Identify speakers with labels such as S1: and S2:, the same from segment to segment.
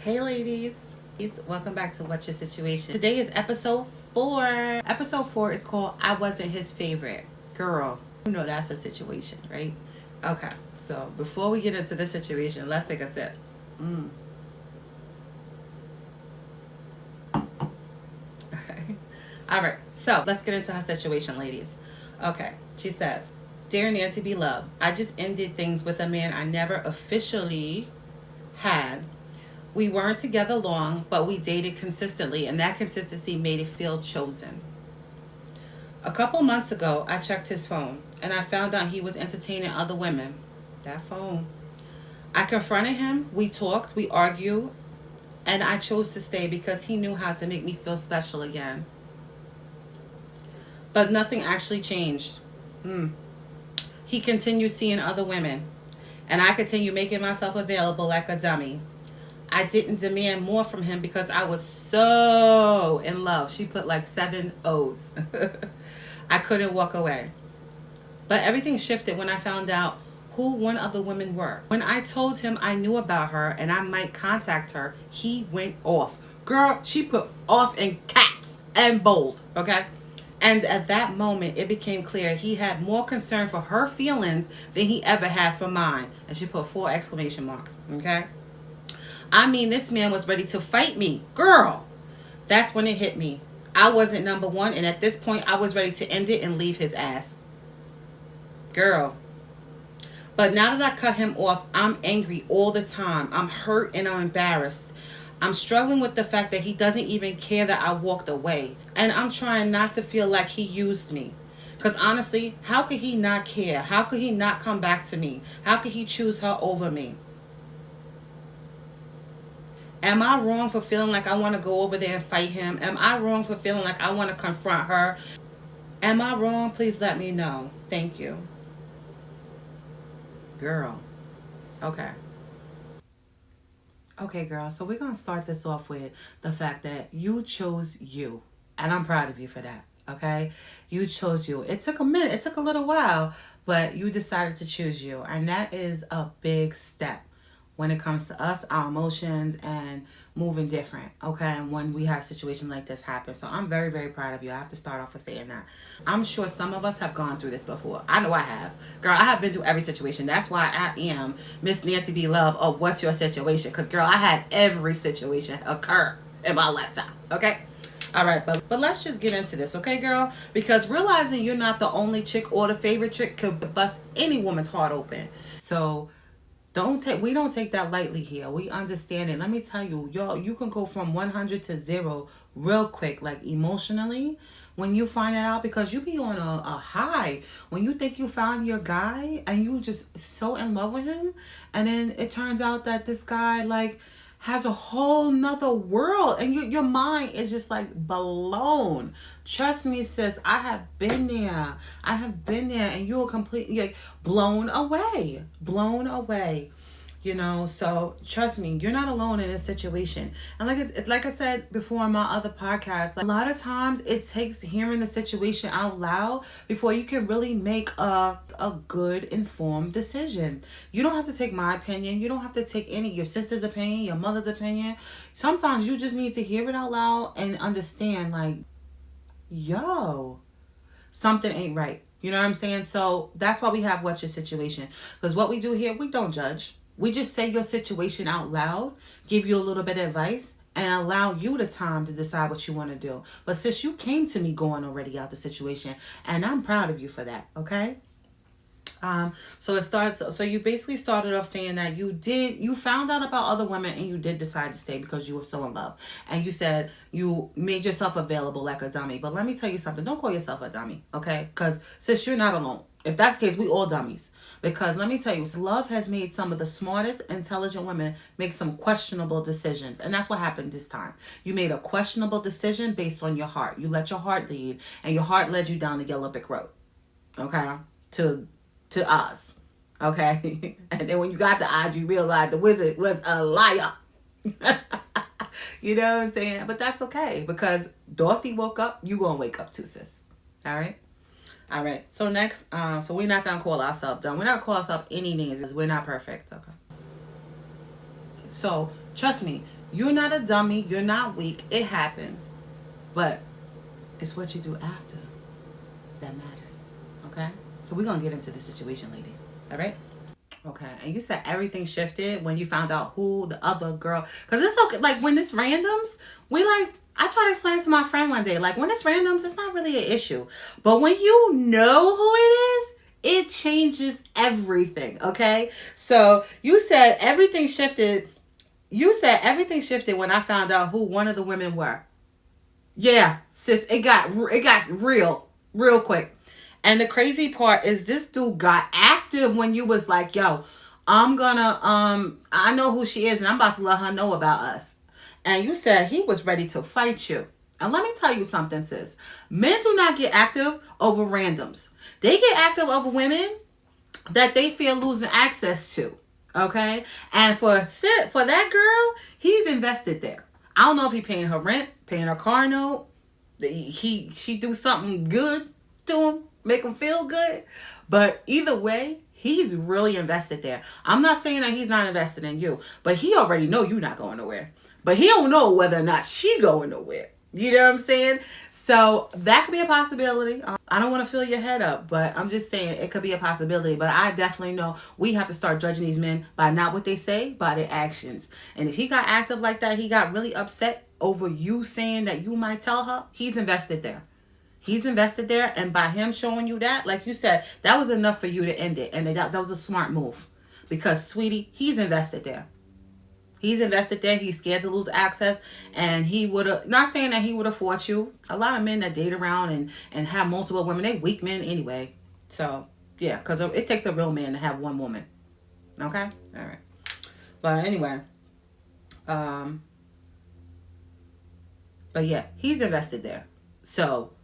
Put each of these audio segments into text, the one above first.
S1: Hey ladies, welcome back to What's Your Situation. Today is episode 4. Episode 4 is called I Wasn't His Favorite. Girl, you know that's a situation, right? Okay, so before we get into this situation, let's take a sip. Mm. Okay. All right, so let's get into her situation, ladies. Okay, she says, Dear Nancy Beloved, I just ended things with a man I never officially had. We weren't together long, but we dated consistently, and that consistency made it feel chosen. A couple months ago, I checked his phone, and I found out he was entertaining other women. That phone. I confronted him, we talked, we argued, and I chose to stay because he knew how to make me feel special again. But nothing actually changed. Mm. He continued seeing other women, and I continued making myself available like a dummy. I didn't demand more from him because I was so in love. She put like 7 O's. I couldn't walk away. But everything shifted when I found out who one of the women were. When I told him I knew about her and I might contact her, he went off. Girl, she put off in caps and bold, okay? And at that moment, it became clear he had more concern for her feelings than he ever had for mine. And she put 4 exclamation marks, okay? I mean, this man was ready to fight me. Girl, that's when it hit me. I wasn't number one, and at this point, I was ready to end it and leave his ass. Girl. But now that I cut him off, I'm angry all the time. I'm hurt and I'm embarrassed. I'm struggling with the fact that he doesn't even care that I walked away. And I'm trying not to feel like he used me. Because honestly, how could he not care? How could he not come back to me? How could he choose her over me? Am I wrong for feeling like I want to go over there and fight him? Am I wrong for feeling like I want to confront her? Am I wrong? Please let me know. Thank you. Girl. Okay. Okay, girl. So we're going to start this off with the fact that you chose you. And I'm proud of you for that. Okay? You chose you. It took a minute. It took a little while. But you decided to choose you. And that is a big step when it comes to us, our emotions, and moving different, okay? And when we have situations like this happen. So I'm very, very proud of you. I have to start off with saying that. I'm sure some of us have gone through this before. I know I have. Girl, I have been through every situation. That's why I am Miss Nancy B. Love of What's Your Situation? Because, girl, I had every situation occur in my lifetime, okay? All right, but let's just get into this, okay, girl? Because realizing you're not the only chick or the favorite chick could bust any woman's heart open. So we don't take that lightly here. We understand it. Let me tell you, y'all, you can go from 100 to 0 real quick, like emotionally, when you find it out, because you be on a high when you think you found your guy and you just so in love with him, and then it turns out that this guy like has a whole nother world, and your mind is just like blown. Trust me, sis, I have been there. I have been there, and you will completely like blown away. Blown away. So trust me, you're not alone in this situation. And like I said before in my other podcast, like, a lot of times it takes hearing the situation out loud before you can really make a good informed decision. You don't have to take my opinion. You don't have to take your sister's opinion, your mother's opinion. Sometimes you just need to hear it out loud and understand, like, yo, something ain't right. You know what I'm saying? So that's why we have What's Your Situation? Because what we do here, we don't judge. We just say your situation out loud, give you a little bit of advice, and allow you the time to decide what you want to do. But sis, you came to me going already out the situation, and I'm proud of you for that, okay? So you basically started off saying that you found out about other women and you did decide to stay because you were so in love. And you said you made yourself available like a dummy. But let me tell you something. Don't call yourself a dummy, okay? Because sis, you're not alone. If that's the case, we all dummies. Because let me tell you, love has made some of the smartest, intelligent women make some questionable decisions. And that's what happened this time. You made a questionable decision based on your heart. You let your heart lead, and your heart led you down the yellow brick road. Okay? To us. Okay? And then when you got the odds, you realized the wizard was a liar. You know what I'm saying? But that's okay, because Dorothy woke up, you gonna wake up too, sis. All right? All right. So next, so we're not gonna call ourselves dumb. We're not gonna call ourselves any names because we're not perfect. Okay. So trust me, You're not a dummy. You're not weak. It happens. But it's what you do after that matters. Okay? So we're going to get into the situation, ladies. All right? Okay. And you said everything shifted when you found out who the other girl. Because it's okay. Like, when it's randoms, I try to explain to my friend one day, like, when it's randoms, it's not really an issue. But when you know who it is, it changes everything. Okay? So you said everything shifted. You said everything shifted when I found out who one of the women were. Yeah, sis, it got real quick. And the crazy part is this dude got active when you was like, "Yo, I'm gonna I know who she is and I'm about to let her know about us." And you said he was ready to fight you. And let me tell you something, sis. Men do not get active over randoms. They get active over women that they feel losing access to. Okay? And for that girl, he's invested there. I don't know if he paying her rent, paying her car note. She do something good to him, make him feel good. But either way, he's really invested there. I'm not saying that he's not invested in you, but he already know you not going nowhere. But he don't know whether or not she going nowhere. You know what I'm saying? So that could be a possibility. I don't want to fill your head up, but I'm just saying it could be a possibility. But I definitely know we have to start judging these men by not what they say, by their actions. And if he got active like that, he got really upset over you saying that you might tell her, he's invested there. He's invested there. And by him showing you that, like you said, that was enough for you to end it. And that was a smart move. Because, sweetie, he's invested there. He's invested there. He's scared to lose access. And he would have, not saying that he would have fought you. A lot of men that date around and have multiple women, they weak men anyway. So, yeah, because it takes a real man to have one woman. Okay? All right. But anyway. But yeah, he's invested there. So,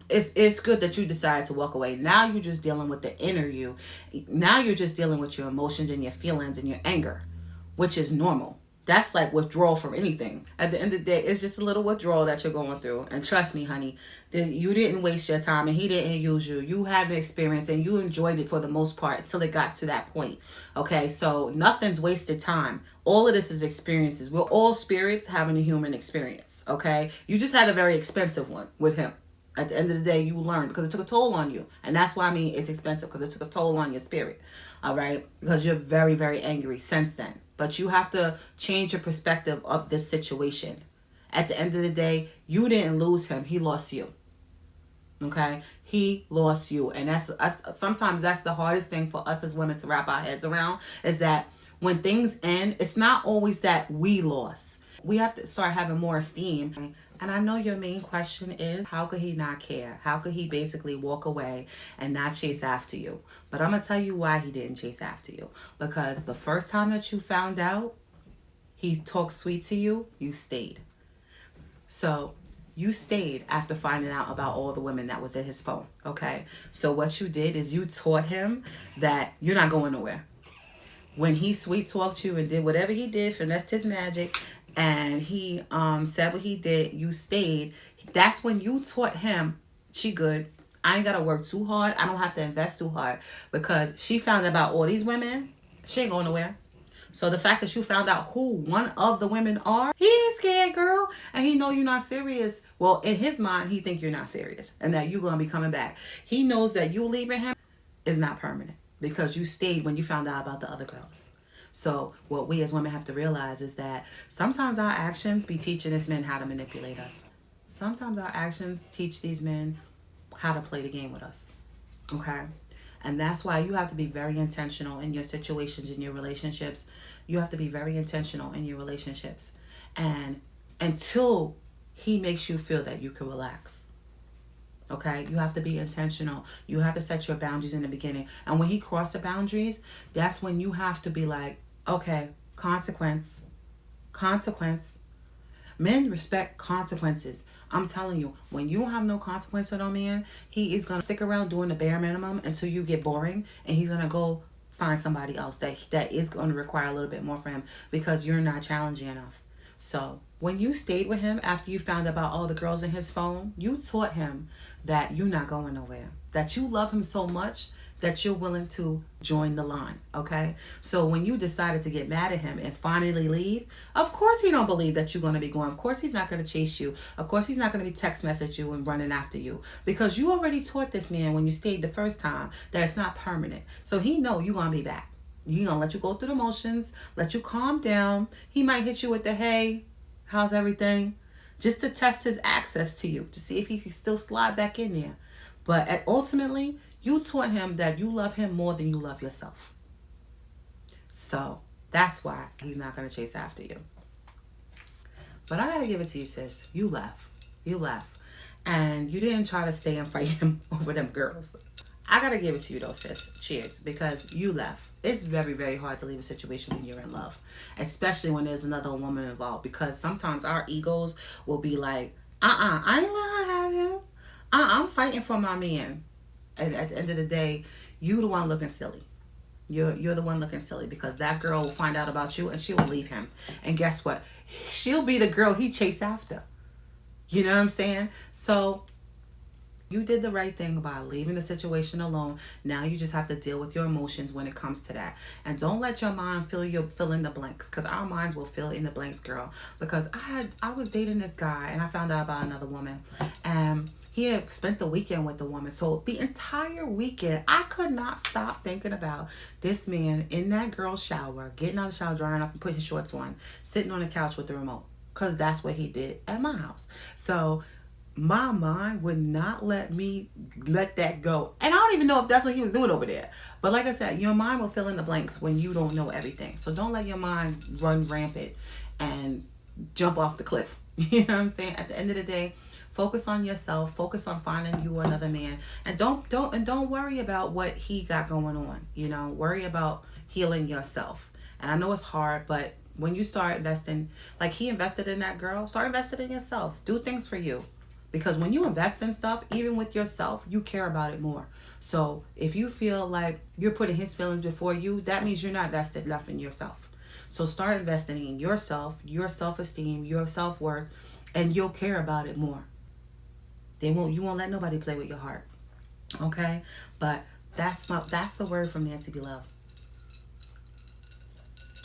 S1: it's good that you decided to walk away. Now you're just dealing with the inner you. Now you're just dealing with your emotions and your feelings and your anger, which is normal. That's like withdrawal from anything. At the end of the day, it's just a little withdrawal that you're going through. And trust me, honey, you didn't waste your time and he didn't use you. You had an experience and you enjoyed it for the most part until it got to that point. Okay, so nothing's wasted time. All of this is experiences. We're all spirits having a human experience. Okay, you just had a very expensive one with him. At the end of the day, you learned because it took a toll on you. And that's why I mean it's expensive, because it took a toll on your spirit. All right? Because you're very, very angry since then. But you have to change your perspective of this situation. At the end of the day, you didn't lose him. He lost you. Okay? He lost you. And sometimes that's the hardest thing for us as women to wrap our heads around, is that when things end, it's not always that we lost. We have to start having more esteem. And I know your main question is, how could he not care? How could he basically walk away and not chase after you? But I'm going to tell you why he didn't chase after you. Because the first time that you found out he talked sweet to you, you stayed. So you stayed after finding out about all the women that was in his phone. Okay? So what you did is you taught him that you're not going nowhere. When he sweet talked you and did whatever he did, finessed his magic, and he said what he did, you stayed. That's when you taught him, she good. I ain't got to work too hard. I don't have to invest too hard. Because she found out about all these women, she ain't going nowhere. So the fact that you found out who one of the women are, he ain't scared, girl. And he know you're not serious. Well, in his mind, he think you're not serious. And that you're going to be coming back. He knows that you leaving him is not permanent. Because you stayed when you found out about the other girls. So what we as women have to realize is that sometimes our actions be teaching these men how to manipulate us. Sometimes our actions teach these men how to play the game with us. Okay? And that's why you have to be very intentional in your situations, in your relationships. You have to be very intentional in your relationships. And until he makes you feel that you can relax. Okay, you have to be intentional. You have to set your boundaries in the beginning. And when he crossed the boundaries, that's when you have to be like, okay, consequence. Men respect consequences. I'm telling you, when you don't have no consequence for no man, he is going to stick around doing the bare minimum until you get boring. And he's going to go find somebody else that is going to require a little bit more for him because you're not challenging enough. So when you stayed with him after you found out about all the girls in his phone, you taught him that you're not going nowhere. That you love him so much that you're willing to join the line, okay? So when you decided to get mad at him and finally leave, of course he don't believe that you're going to be going. Of course he's not going to chase you. Of course he's not going to be text message you and running after you, because you already taught this man when you stayed the first time that it's not permanent. So he know you're going to be back. He's going to let you go through the motions, let you calm down. He might hit you with the, hey, how's everything? Just to test his access to you, to see if he can still slide back in there. But ultimately, you taught him that you love him more than you love yourself. So that's why he's not going to chase after you. But I got to give it to you, sis. You left. You left. And you didn't try to stay and fight him over them girls. I got to give it to you, though, sis. Cheers. Because you left. It's very, very hard to leave a situation when you're in love, especially when there's another woman involved, because sometimes our egos will be like, I ain't gonna have him. I'm fighting for my man. And at the end of the day, you the one looking silly. You're the one looking silly, because that girl will find out about you and she will leave him. And guess what? She'll be the girl he chased after. You know what I'm saying? So you did the right thing by leaving the situation alone. Now you just have to deal with your emotions when it comes to that. And don't let your mind fill in the blanks, because our minds will fill in the blanks, girl. Because I was dating this guy and I found out about another woman. And he had spent the weekend with the woman. So the entire weekend, I could not stop thinking about this man in that girl's shower, getting out of the shower, drying off and putting his shorts on, sitting on the couch with the remote. Because that's what he did at my house. So my mind would not let me let that go. And I don't even know if that's what he was doing over there. But like I said, your mind will fill in the blanks when you don't know everything. So don't let your mind run rampant and jump off the cliff. You know what I'm saying? At the end of the day, focus on yourself. Focus on finding you another man. And don't worry about what he got going on. You know, worry about healing yourself. And I know it's hard, but when you start investing, like he invested in that girl, start investing in yourself. Do things for you. Because when you invest in stuff, even with yourself, you care about it more. So if you feel like you're putting his feelings before you, that means you're not invested enough in yourself. So start investing in yourself, your self-esteem, your self-worth, and you'll care about it more. You won't let nobody play with your heart. Okay? But that's the word from Nancy Below.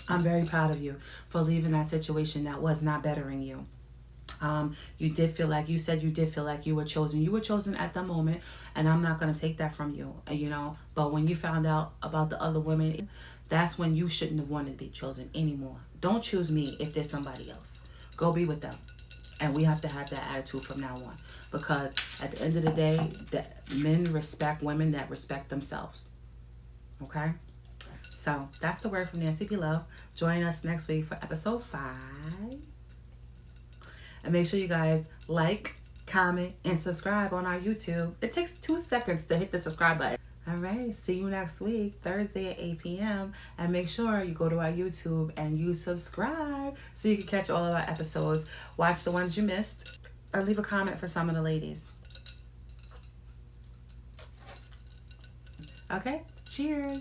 S1: I'm very proud of you for leaving that situation that was not bettering you. You did feel like, you said you did feel like you were chosen. You were chosen at the moment, and I'm not going to take that from you, you know. But when you found out about the other women, that's when you shouldn't have wanted to be chosen anymore. Don't choose me if there's somebody else. Go be with them. And we have to have that attitude from now on. Because at the end of the day, men respect women that respect themselves. Okay? So that's the word from Nancy Below. Join us next week for episode 5. And make sure you guys like, comment, and subscribe on our YouTube. It takes 2 seconds to hit the subscribe button. All right, see you next week, Thursday at 8 p.m. And make sure you go to our YouTube and you subscribe so you can catch all of our episodes. Watch the ones you missed, or leave a comment for some of the ladies. Okay, cheers.